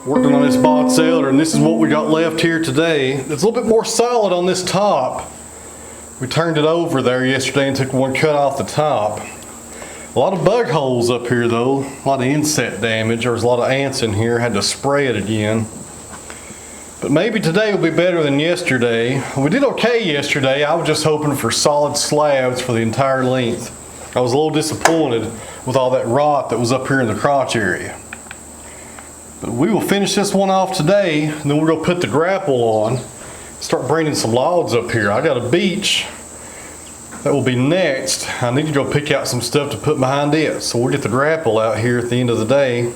Working on this box elder, and this is what we got left here today. It's a little bit more solid on this top. We turned it over there yesterday and took one cut off the top. A lot of bug holes up here though, a lot of insect damage. There was a lot of ants in here, had to spray it again. But maybe today will be better than yesterday. We did okay yesterday. I was just hoping for solid slabs for the entire length. I was a little disappointed with all that rot that was up here in the crotch area. But we will finish this one off today, and then we're going to put the grapple on, start bringing some logs up here. I got a beach that will be next. I need to go pick out some stuff to put behind it. So we'll get the grapple out here at the end of the day,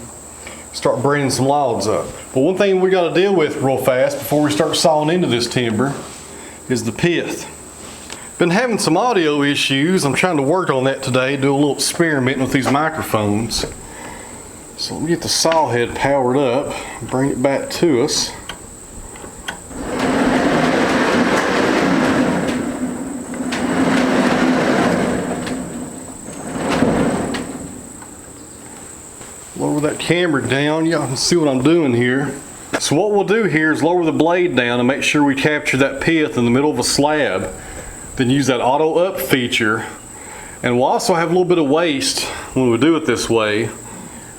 start bringing some logs up. But one thing we got to deal with real fast before we start sawing into this timber is the pith. Been having some audio issues. I'm trying to work on that today, do a little experimenting with these microphones. So let me get the saw head powered up, bring it back to us. Lower that camera down, y'all can see what I'm doing here. So what we'll do here is lower the blade down and make sure we capture that pith in the middle of a slab. Then use that auto up feature. And we'll also have a little bit of waste when we do it this way.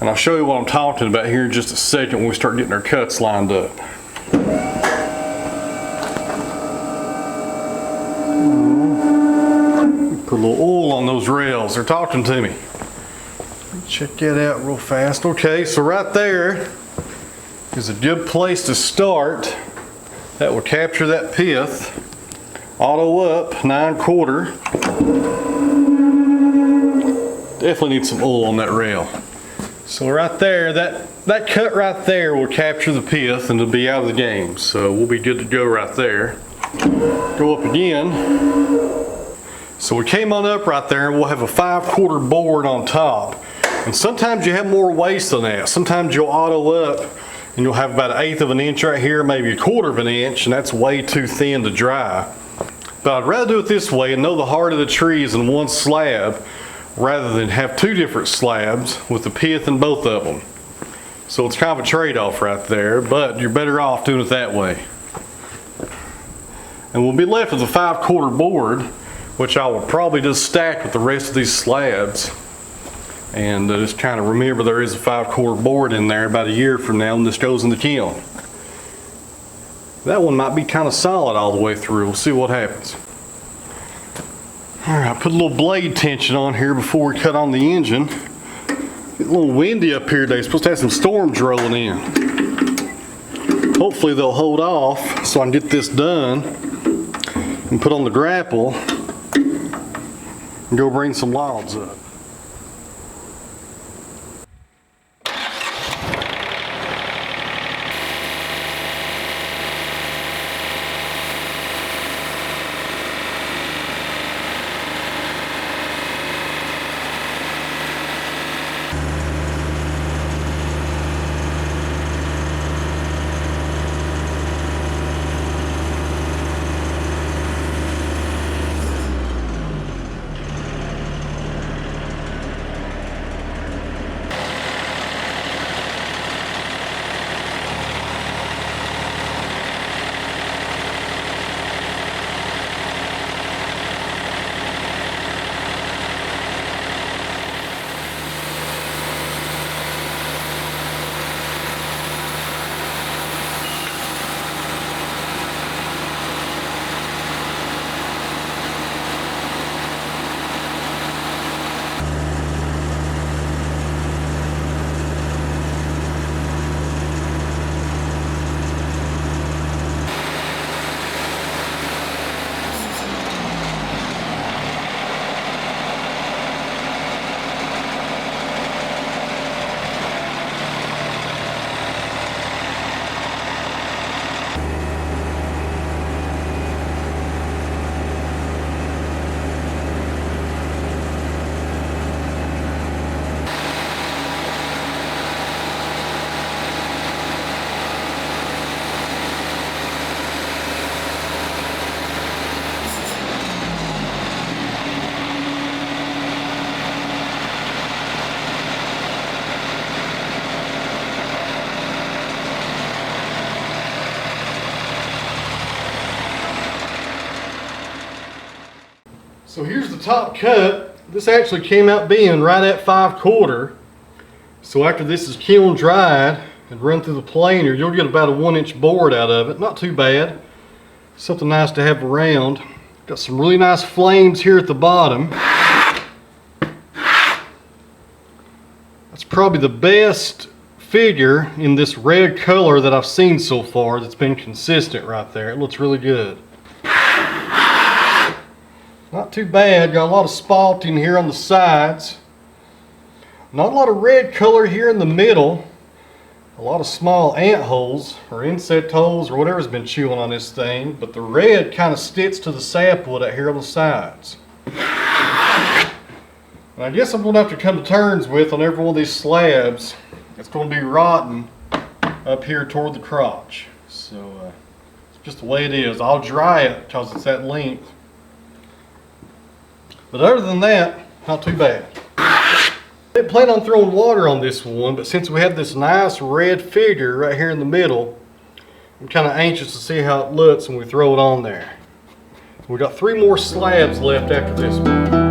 And I'll show you what I'm talking about here in just a second when we start getting our cuts lined up. Put a little oil on those rails. They're talking to me. Check that out real fast. Okay, so right there is a good place to start. That will capture that pith. Auto up, 9/4. Definitely need some oil on that rail. So right there, that cut right there will capture the pith and it'll be out of the game. So we'll be good to go right there. Go up again. So we came on up right there and we'll have a 5/4 board on top. And sometimes you have more waste than that. Sometimes you'll auto up and you'll have about 1/8 of an inch right here, maybe 1/4 of an inch, and that's way too thin to dry. But I'd rather do it this way and know the heart of the tree is in one slab rather than have two different slabs with the pith in both of them. So it's kind of a trade-off right there, but you're better off doing it that way. And we'll be left with a 5/4 board, which I will probably just stack with the rest of these slabs. And just kind of remember there is a 5/4 board in there about a year from now when this goes in the kiln. That one might be kind of solid all the way through. We'll see what happens. Alright, put a little blade tension on here before we cut on the engine. Get a little windy up here today. It's supposed to have some storms rolling in. Hopefully they'll hold off so I can get this done and put on the grapple and go bring some logs up. So here's the top cut. This actually came out being right at 5/4. So after this is kiln dried and run through the planer, you'll get about a 1-inch board out of it. Not too bad. Something nice to have around. Got some really nice flames here at the bottom. That's probably the best figure in this red color that I've seen so far that's been consistent right there. It looks really good. Not too bad. Got a lot of spalting here on the sides. Not a lot of red color here in the middle. A lot of small ant holes or insect holes or whatever's been chewing on this thing, but the red kind of sticks to the sapwood out here on the sides. And I guess I'm going to have to come to terms with on every one of these slabs, it's going to be rotten up here toward the crotch. So it's just the way it is. I'll dry it because it's that length. But other than that, not too bad. I didn't plan on throwing water on this one, but since we have this nice red figure right here in the middle, I'm kind of anxious to see how it looks when we throw it on there. We've got 3 more slabs left after this one.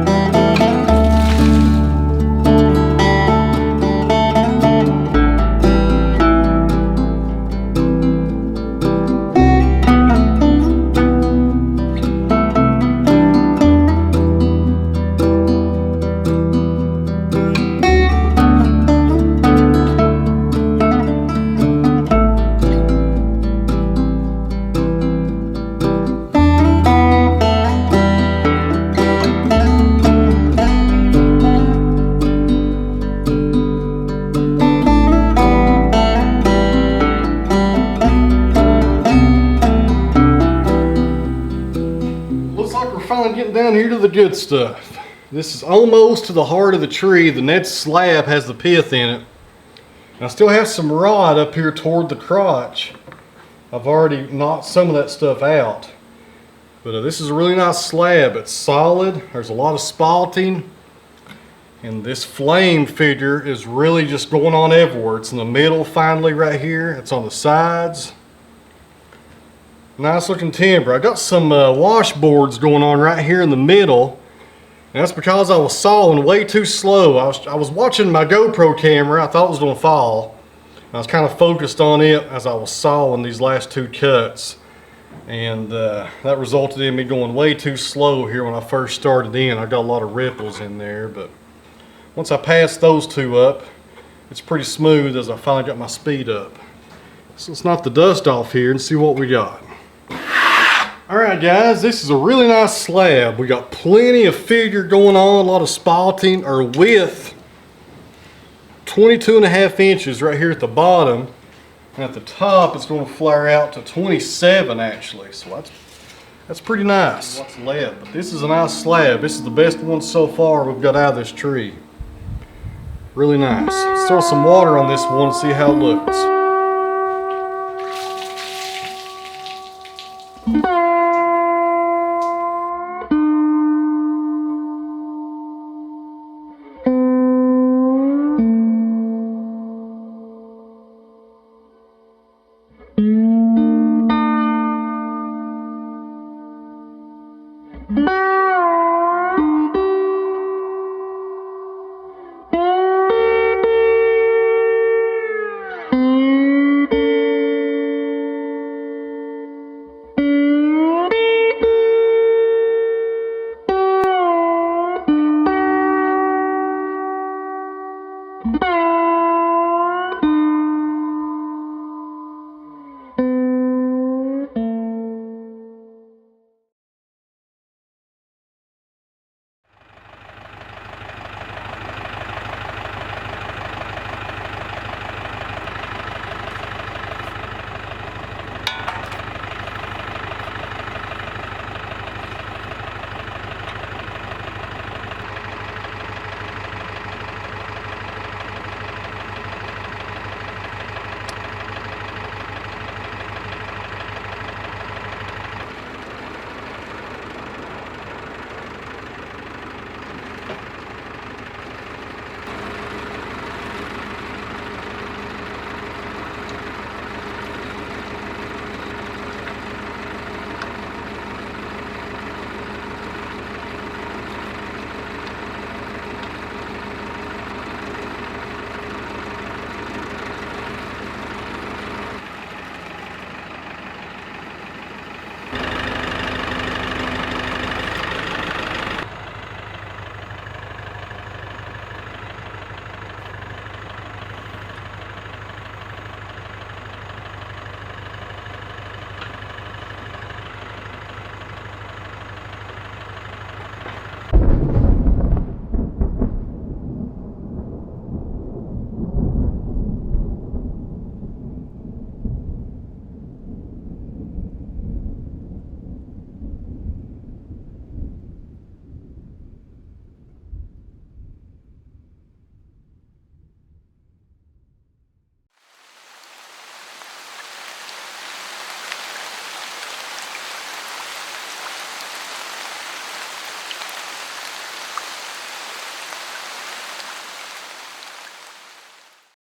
Finally getting down here to the good stuff. This is almost to the heart of the tree. The next slab has the pith in it. And I still have some rod up here toward the crotch. I've already knocked some of that stuff out. But this is a really nice slab. It's solid. There's a lot of spalting. And this flame figure is really just going on everywhere. It's in the middle finally right here. It's on the sides. Nice looking timber. I got some washboards going on right here in the middle. And that's because I was sawing way too slow. I was watching my GoPro camera. I thought it was going to fall. I was kind of focused on it as I was sawing these last 2 cuts. And that resulted in me going way too slow here when I first started in. I got a lot of ripples in there. But once I passed those 2 up, it's pretty smooth as I finally got my speed up. So let's knock the dust off here and see what we got. Alright guys, this is a really nice slab. We got plenty of figure going on, a lot of spalting or width. 22.5 inches right here at the bottom. And at the top it's going to flare out to 27 actually. So that's pretty nice. What's left? But this is a nice slab. This is the best one so far we've got out of this tree. Really nice. Let's throw some water on this one and see how it looks. Bye.